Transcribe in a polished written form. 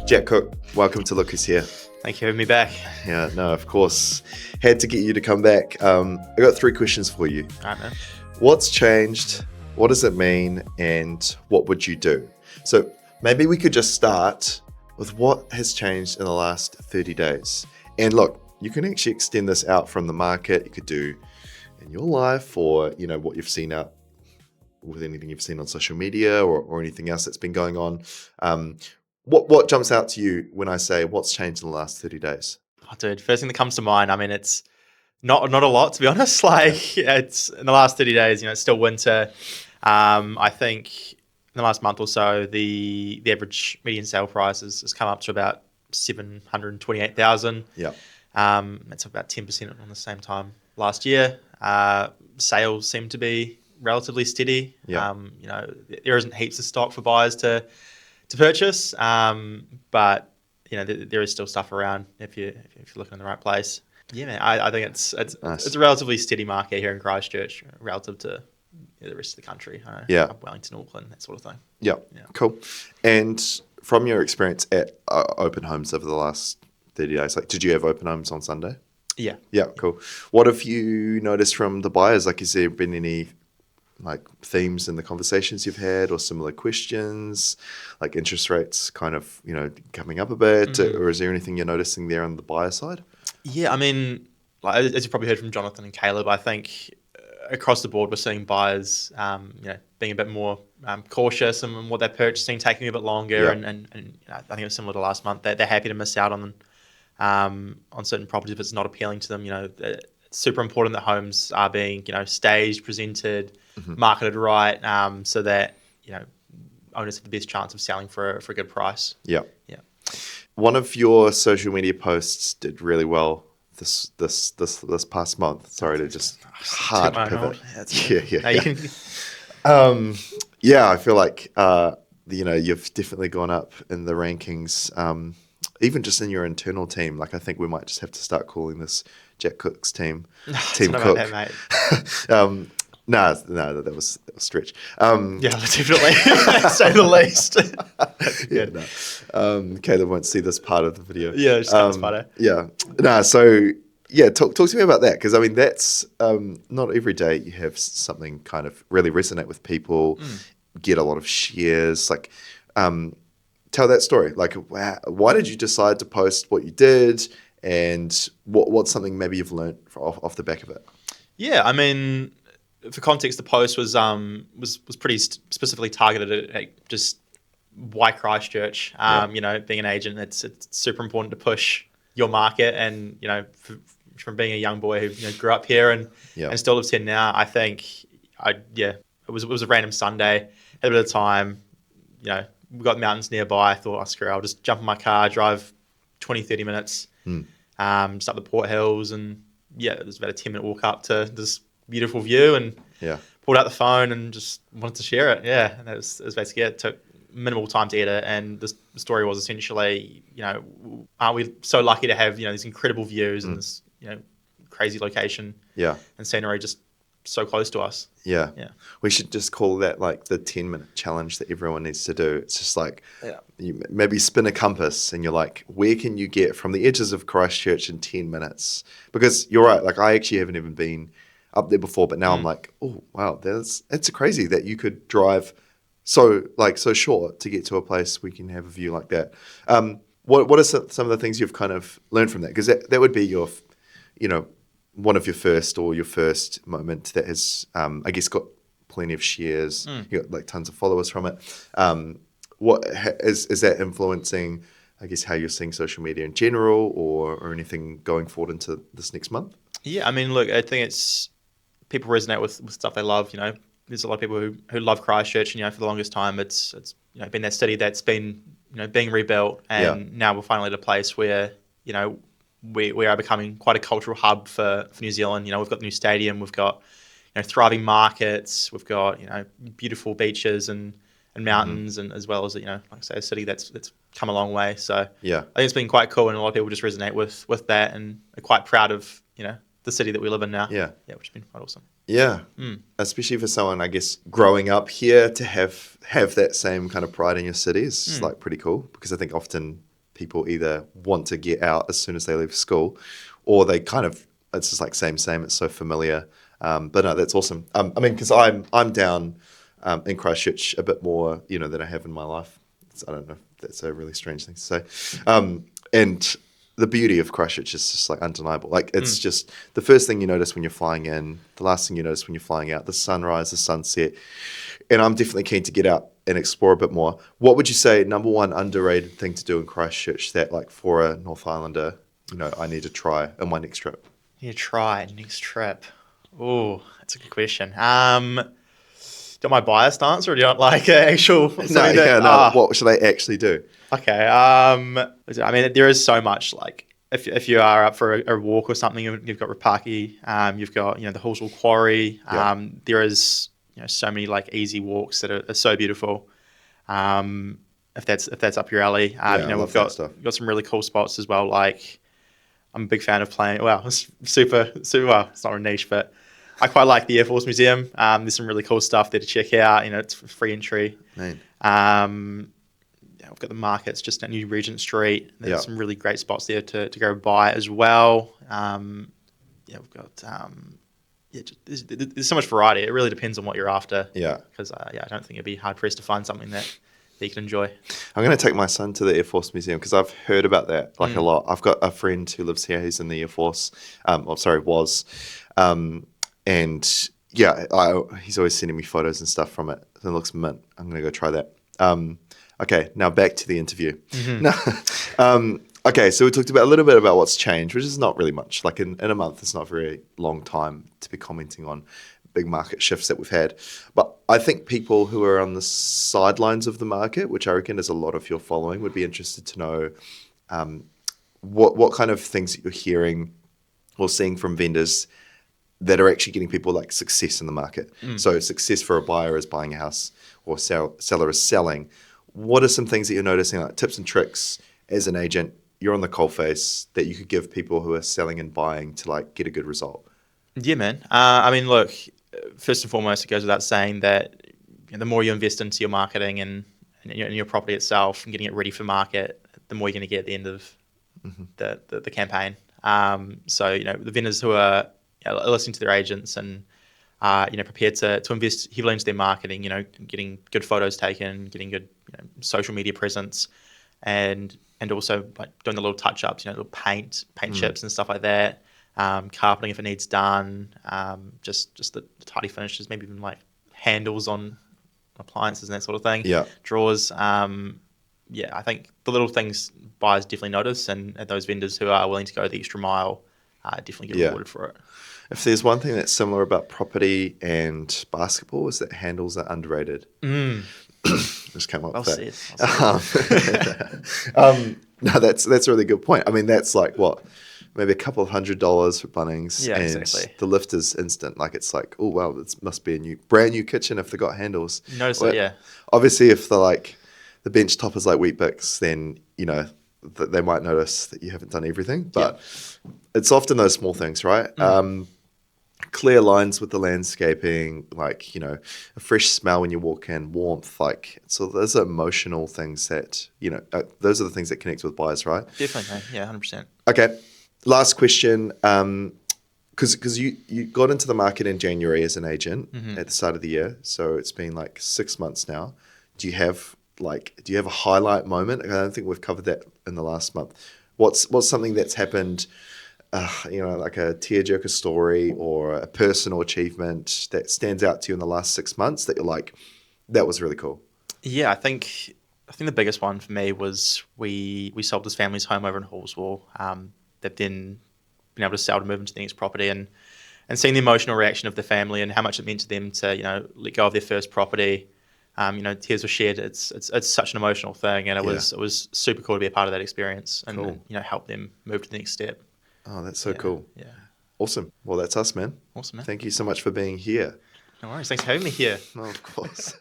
Jack Cook, welcome to Look Who's Here. Thank you for having me back. Yeah, no, of course. Had to get you to come back. I got 3 questions for you. All right, man. What's changed? What does it mean? And what would you do? So maybe we could just start with what has changed in the last 30 days. And look, you can actually extend this out from the market. You could do in your life or, what you've seen out with anything you've seen on social media or anything else that's been going on. What jumps out to you when I say what's changed in the last 30 days? Oh, dude, first thing that comes to mind, it's not a lot, to be honest. It's in the last 30 days, it's still winter. I think in the last month or so, the average median sale price has come up to about 728,000. Yeah. That's about 10% on the same time last year. Sales seem to be relatively steady. Yeah. There isn't heaps of stock for buyers to purchase, but there is still stuff around if you're looking in the right place. Yeah, man, I think it's Nice. It's a relatively steady market here in Christchurch relative to the rest of the country. Yeah. Wellington, Auckland, that sort of thing. Yeah, cool. And from your experience at open homes over the last 30 days, did you have open homes on Sunday? Yeah. Yeah, cool. What have you noticed from the buyers? Has there been any themes in the conversations you've had or similar questions, like interest rates kind of, coming up a bit, or is there anything you're noticing there on the buyer side? Yeah, as you've probably heard from Jonathan and Caleb, I think across the board we're seeing buyers, being a bit more cautious and what they're purchasing, taking a bit longer, Yeah. and I think it was similar to last month. They're happy to miss out on certain properties if it's not appealing to them. It's super important that homes are being staged, presented, marketed right, so that owners have the best chance of selling for a good price. Yeah. Yeah. One of your social media posts did really well this past month. Sorry to just hard Took my pivot. hold. Yeah. No, you can- Yeah, I feel like you've definitely gone up in the rankings, even just in your internal team. I think we might just have to start calling this Jack Cook's team It's not Cook. about that, mate. No, that was a stretch. Yeah, definitely. Say the least. Yeah, no. Caleb won't see this part of the video. Yeah, just comes butter. Yeah. No, so yeah, talk to me about that, because that's not every day you have something kind of really resonate with people, get a lot of shares. Tell that story. Why did you decide to post what you did, and what's something maybe you've learned off the back of it? Yeah, for context, the post was pretty specifically targeted at just why Christchurch. Being an agent, it's super important to push your market, and from being a young boy who grew up here and still lives here now, I think it was a random Sunday, had a bit of time, we got mountains nearby. I thought, screw it, I'll just jump in my car, drive 20-30 minutes, just up the Port Hills, and it was about a 10-minute walk up to this beautiful view, and pulled out the phone and just wanted to share it. Yeah, and that was basically it. It took minimal time to edit, and the story was essentially, aren't we so lucky to have these incredible views and this crazy location and scenery just so close to us. Yeah. We should just call that the 10-minute challenge that everyone needs to do. It's just you maybe spin a compass and you're where can you get from the edges of Christchurch in 10 minutes? Because you're right, I actually haven't even been up there before, but now I'm oh wow, it's crazy that you could drive so short to get to a place where you can have a view like that. What are some of the things you've kind of learned from that? Because that would be your, one of your first moment that has, I guess, got plenty of shares. You got tons of followers from it. What is that influencing, I guess, how you're seeing social media in general, or anything going forward into this next month? Yeah, look, I think it's people resonate with stuff they love. There's a lot of people who love Christchurch, and for the longest time it's been that city that's been being rebuilt, and now we're finally at a place where we are becoming quite a cultural hub for New Zealand. We've got the new stadium, we've got thriving markets, we've got beautiful beaches and mountains, and as well as like I say, a city that's come a long way. So I think it's been quite cool, and a lot of people just resonate with that, and are quite proud of the city that we live in now. Yeah, which has been quite awesome. Yeah, especially for someone, I guess, growing up here to have that same kind of pride in your city is pretty cool, because I think often people either want to get out as soon as they leave school, or they kind of, it's just like same, it's so familiar. But no, that's awesome. I mean, because I'm down in Christchurch a bit more, than I have in my life. I don't know if that's a really strange thing to say. And the beauty of Christchurch is just like undeniable. Like it's just the first thing you notice when you're flying in, the last thing you notice when you're flying out, the sunrise, the sunset. And I'm definitely keen to get out and explore a bit more. What would you say, number one underrated thing to do in Christchurch that like for a North Islander, I need to try on my next trip? Next trip. Oh, that's a good question. Do you want my biased answer, or do you want like an actual? What should I actually do? Okay. I mean, there is so much. Like, if you are up for a walk or something, you've got Rapaki. You've got the Hausia Quarry. There is so many like easy walks that are so beautiful. If that's up your alley, we've got some really cool spots as well. Like, I'm a big fan of playing. Well, it's super. Well, it's not a niche, but I quite like the Air Force Museum. There's some really cool stuff there to check out. It's free entry. Man. We've got the markets just at New Regent Street. There's some really great spots there to go by as well. We've got there's so much variety. It really depends on what you're after. Yeah. Because I don't think it'd be hard pressed to find something that you can enjoy. I'm going to take my son to the Air Force Museum because I've heard about that a lot. I've got a friend who lives here. He's in the Air Force. Was. And he's always sending me photos and stuff from it. It looks mint. I'm going to go try that. Okay, now back to the interview. Okay, so we talked about a little bit about what's changed, which is not really much. Like in a month, it's not a very long time to be commenting on big market shifts that we've had. But I think people who are on the sidelines of the market, which I reckon is a lot of your following, would be interested to know what kind of things that you're hearing or seeing from vendors that are actually getting people like success in the market. So success for a buyer is buying a house or seller is selling. What are some things that you're noticing, like tips and tricks as an agent, you're on the coalface, that you could give people who are selling and buying to like get a good result? Yeah, man. I mean, look, first and foremost, it goes without saying that the more you invest into your marketing and your property itself and getting it ready for market, the more you're going to get at the end of the campaign. So, the vendors who are listening to their agents and prepared to invest heavily into their marketing, getting good photos taken, getting good social media presence, and also like doing the little touch ups, little paint chips and stuff like that, carpeting if it needs done, just the tidy finishes, maybe even like handles on appliances and that sort of thing. Drawers. I think the little things buyers definitely notice, and those vendors who are willing to go the extra mile definitely get rewarded for it. If there's one thing that's similar about property and basketball, is that handles are underrated. Just came up with that. No, that's a really good point. I mean, that's like what, maybe a couple of $100 for Bunnings, and exactly. The lift is instant. Like it's like, oh wow, this must be a brand new kitchen if they got handles. Notice it, yeah. Obviously, if the bench top is like Weet-Bix, then they might notice that you haven't done everything. But it's often those small things, right? Clear lines with the landscaping, like, a fresh smell when you walk in, warmth, like, so those are emotional things that, those are the things that connect with buyers, right? Definitely, yeah, 100%. Okay, last question, because you got into the market in January as an agent at the start of the year, so it's been like 6 months now. Do you have a highlight moment? I don't think we've covered that in the last month. What's something that's happened, like a tearjerker story or a personal achievement that stands out to you in the last 6 months that you're like, that was really cool? Yeah, I think the biggest one for me was we sold this family's home over in Hallswell. They've then been able to sell to move into the next property, and seeing the emotional reaction of the family and how much it meant to them to let go of their first property. Tears were shed. It's such an emotional thing, and it was super cool to be a part of that experience and cool. Help them move to the next step. Oh, that's so cool. Yeah. Awesome. Well, that's us, man. Awesome, man. Thank you so much for being here. No worries. Thanks for having me here. Oh, of course.